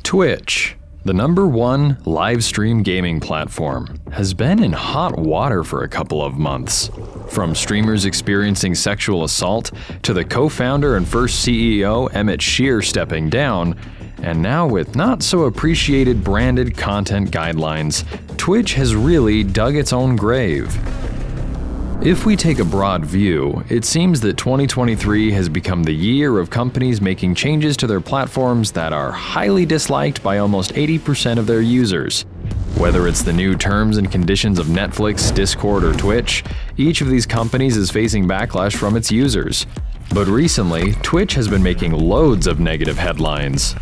Twitch, the #1 live stream gaming platform, has been in hot water for a couple of months. From streamers experiencing sexual assault to the co-founder and first CEO Emmett Shear stepping down, and now with not so appreciated branded content guidelines, Twitch has really dug its own grave. If we take a broad view, it seems that 2023 has become the year of companies making changes to their platforms that are highly disliked by almost 80% of their users. Whether it's the new terms and conditions of Netflix, Discord, or Twitch, each of these companies is facing backlash from its users. But recently, Twitch has been making loads of negative headlines.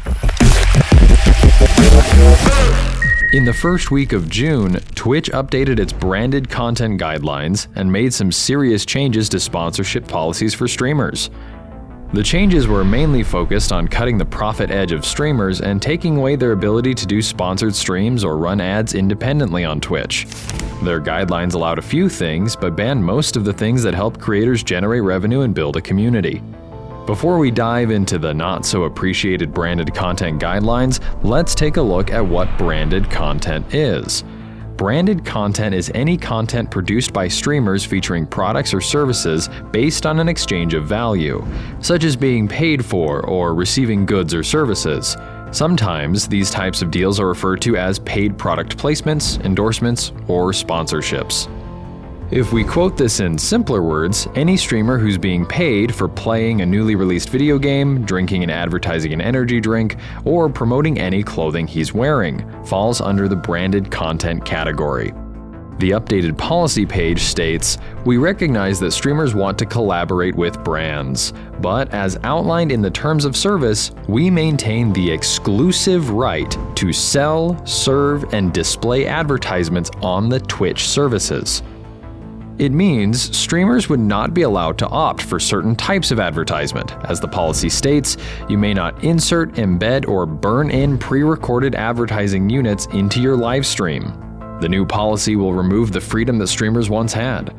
In the first week of June, Twitch updated its branded content guidelines and made some serious changes to sponsorship policies for streamers. The changes were mainly focused on cutting the profit edge of streamers and taking away their ability to do sponsored streams or run ads independently on Twitch. Their guidelines allowed a few things, but banned most of the things that help creators generate revenue and build a community. Before we dive into the not-so-appreciated branded content guidelines, let's take a look at what branded content is. Branded content is any content produced by streamers featuring products or services based on an exchange of value, such as being paid for or receiving goods or services. Sometimes these types of deals are referred to as paid product placements, endorsements, or sponsorships. If we quote this in simpler words, any streamer who's being paid for playing a newly released video game, drinking and advertising an energy drink, or promoting any clothing he's wearing falls under the branded content category. The updated policy page states, "We recognize that streamers want to collaborate with brands, but as outlined in the terms of service, we maintain the exclusive right to sell, serve, and display advertisements on the Twitch services." It means streamers would not be allowed to opt for certain types of advertisement. As the policy states, you may not insert, embed, or burn in pre-recorded advertising units into your live stream. The new policy will remove the freedom that streamers once had.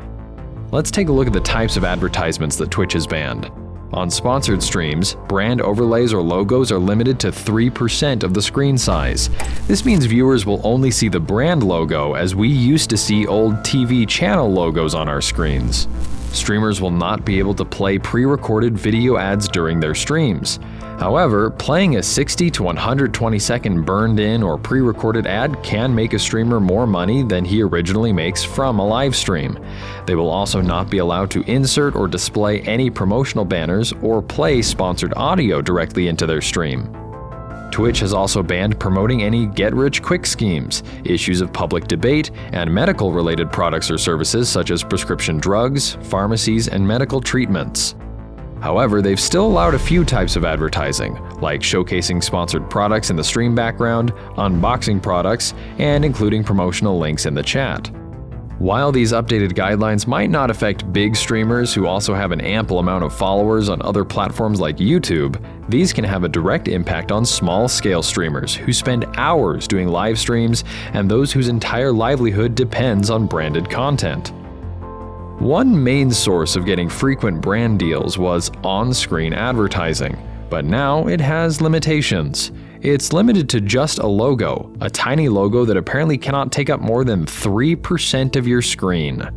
Let's take a look at the types of advertisements that Twitch has banned. On sponsored streams, brand overlays or logos are limited to 3% of the screen size. This means viewers will only see the brand logo as we used to see old TV channel logos on our screens. Streamers will not be able to play pre-recorded video ads during their streams. However, playing a 60 to 120 second burned-in or pre-recorded ad can make a streamer more money than he originally makes from a live stream. They will also not be allowed to insert or display any promotional banners or play sponsored audio directly into their stream. Twitch has also banned promoting any get-rich-quick schemes, issues of public debate, and medical-related products or services such as prescription drugs, pharmacies, and medical treatments. However, they've still allowed a few types of advertising, like showcasing sponsored products in the stream background, unboxing products, and including promotional links in the chat. While these updated guidelines might not affect big streamers who also have an ample amount of followers on other platforms like YouTube, these can have a direct impact on small-scale streamers who spend hours doing live streams and those whose entire livelihood depends on branded content. One main source of getting frequent brand deals was on-screen advertising, but now it has limitations. It's limited to just a logo, a tiny logo that apparently cannot take up more than 3% of your screen.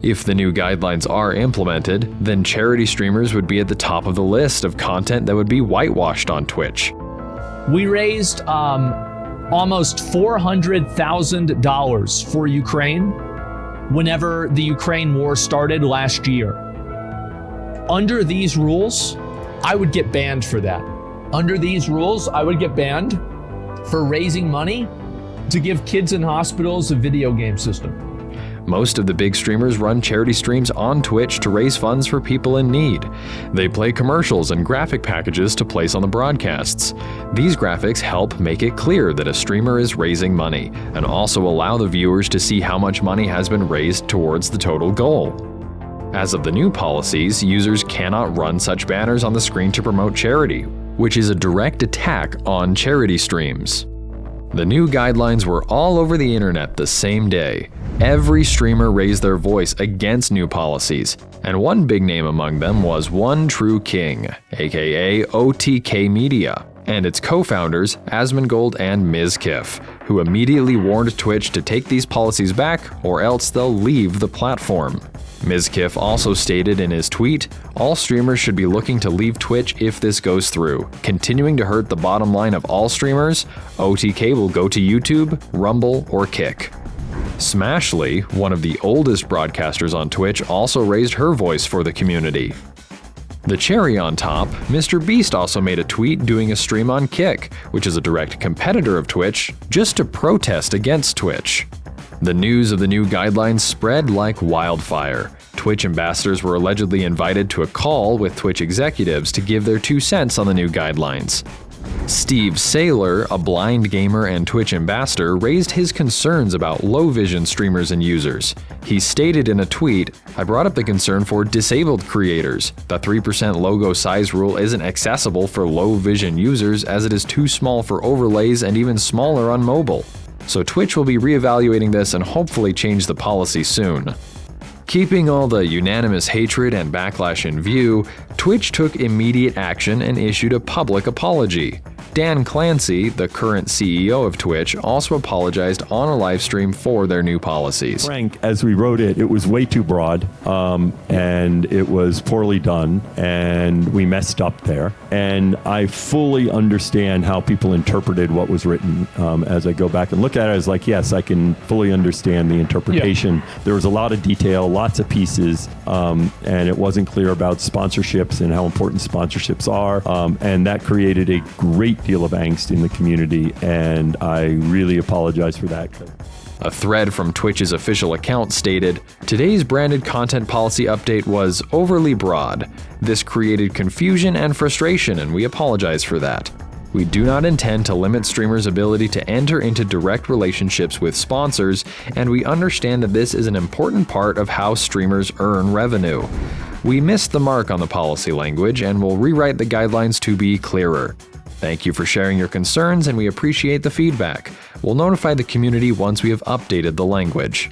If the new guidelines are implemented, then charity streamers would be at the top of the list of content that would be whitewashed on Twitch. We raised almost $400,000 for Ukraine whenever the Ukraine war started last year. Under these rules, I would get banned for that. Under these rules, I would get banned for raising money to give kids in hospitals a video game system. Most of the big streamers run charity streams on Twitch to raise funds for people in need. They play commercials and graphic packages to place on the broadcasts. These graphics help make it clear that a streamer is raising money, and also allow the viewers to see how much money has been raised towards the total goal. As of the new policies, users cannot run such banners on the screen to promote charity, which is a direct attack on charity streams. The new guidelines were all over the internet the same day. Every streamer raised their voice against new policies, And one big name among them was One True King, aka OTK Media, and its co-founders Asmongold and Mizkif, who immediately warned Twitch to take these policies back or else they'll leave the platform. Mizkif also stated in his tweet, all streamers should be looking to leave Twitch if this goes through. Continuing to hurt the bottom line of all streamers, OTK will go to YouTube, Rumble, or Kick. Smashly, one of the oldest broadcasters on Twitch, also raised her voice for the community. The cherry on top, Mr. Beast also made a tweet doing a stream on Kick, which is a direct competitor of Twitch, just to protest against Twitch. The news of the new guidelines spread like wildfire. Twitch ambassadors were allegedly invited to a call with Twitch executives to give their 2 cents on the new guidelines. Steve Saylor, a blind gamer and Twitch ambassador, raised his concerns about low vision streamers and users. He stated in a tweet, "I brought up the concern for disabled creators. The 3% logo size rule isn't accessible for low vision users as it is too small for overlays and even smaller on mobile. So Twitch will be reevaluating this and hopefully change the policy soon." Keeping all the unanimous hatred and backlash in view, Twitch took immediate action and issued a public apology. Dan Clancy, the current CEO of Twitch, also apologized on a live stream for their new policies. Frank, as we wrote it, it was way too broad, and it was poorly done, and we messed up there. And I fully understand how people interpreted what was written. As I go back and look at it, I was like, yes, I can fully understand the interpretation. Yeah. There was a lot of detail, lots of pieces, and it wasn't clear about sponsorships and how important sponsorships are, and that created a great deal of angst in the community, and I really apologize for that. A thread from Twitch's official account stated, "Today's branded content policy update was overly broad. This created confusion and frustration, and we apologize for that. We do not intend to limit streamers' ability to enter into direct relationships with sponsors, and we understand that this is an important part of how streamers earn revenue. We missed the mark on the policy language and will rewrite the guidelines to be clearer. Thank you for sharing your concerns, and we appreciate the feedback. We'll notify the community once we have updated the language."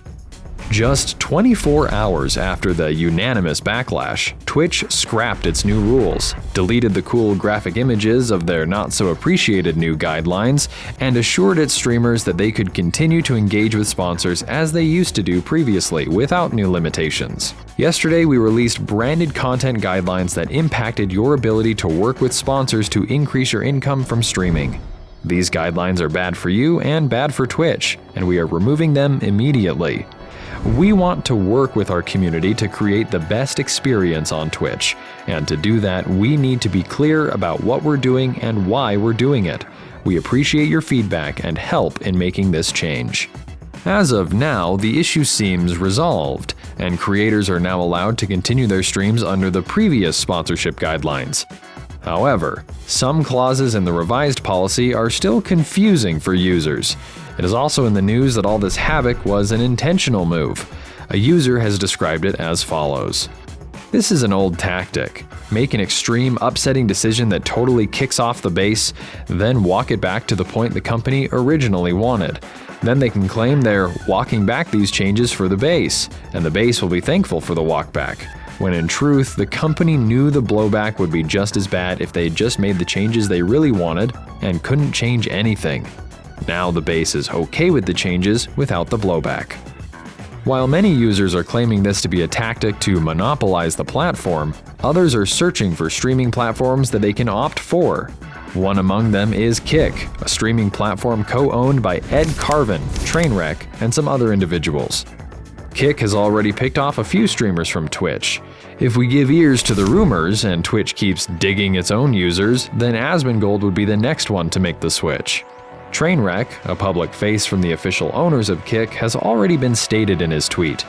Just 24 hours after the unanimous backlash, Twitch scrapped its new rules, deleted the cool graphic images of their not-so-appreciated new guidelines, and assured its streamers that they could continue to engage with sponsors as they used to do previously without new limitations. Yesterday, we released branded content guidelines that impacted your ability to work with sponsors to increase your income from streaming. These guidelines are bad for you and bad for Twitch, and we are removing them immediately. We want to work with our community to create the best experience on Twitch, and to do that, we need to be clear about what we're doing and why we're doing it. We appreciate your feedback and help in making this change. As of now, the issue seems resolved, and creators are now allowed to continue their streams under the previous sponsorship guidelines. However, some clauses in the revised policy are still confusing for users. It is also in the news that all this havoc was an intentional move. A user has described it as follows. "This is an old tactic. Make an extreme, upsetting decision that totally kicks off the base, then walk it back to the point the company originally wanted. Then they can claim they're walking back these changes for the base, and the base will be thankful for the walk back. When in truth, the company knew the blowback would be just as bad if they just made the changes they really wanted and couldn't change anything. Now the base is okay with the changes without the blowback." While many users are claiming this to be a tactic to monopolize the platform, others are searching for streaming platforms that they can opt for. One among them is Kick, a streaming platform co-owned by Ed Carvin, Trainwreck, and some other individuals. Kick has already picked off a few streamers from Twitch. If we give ears to the rumors and Twitch keeps digging its own users, then Asmongold would be the next one to make the switch. Trainwreck, a public face from the official owners of Kick, has already been stated in his tweet.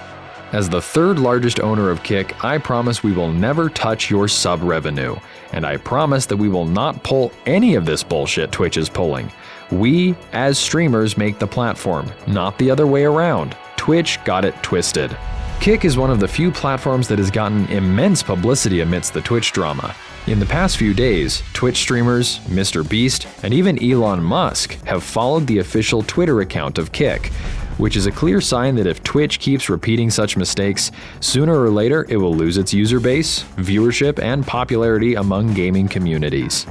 "As the third largest owner of Kick, I promise we will never touch your sub revenue, and I promise that we will not pull any of this bullshit Twitch is pulling. We, as streamers, make the platform, not the other way around. Twitch got it twisted." Kick is one of the few platforms that has gotten immense publicity amidst the Twitch drama. In the past few days, Twitch streamers, Mr. Beast, and even Elon Musk have followed the official Twitter account of Kick. which is a clear sign that if Twitch keeps repeating such mistakes, sooner or later it will lose its user base, viewership, and popularity among gaming communities.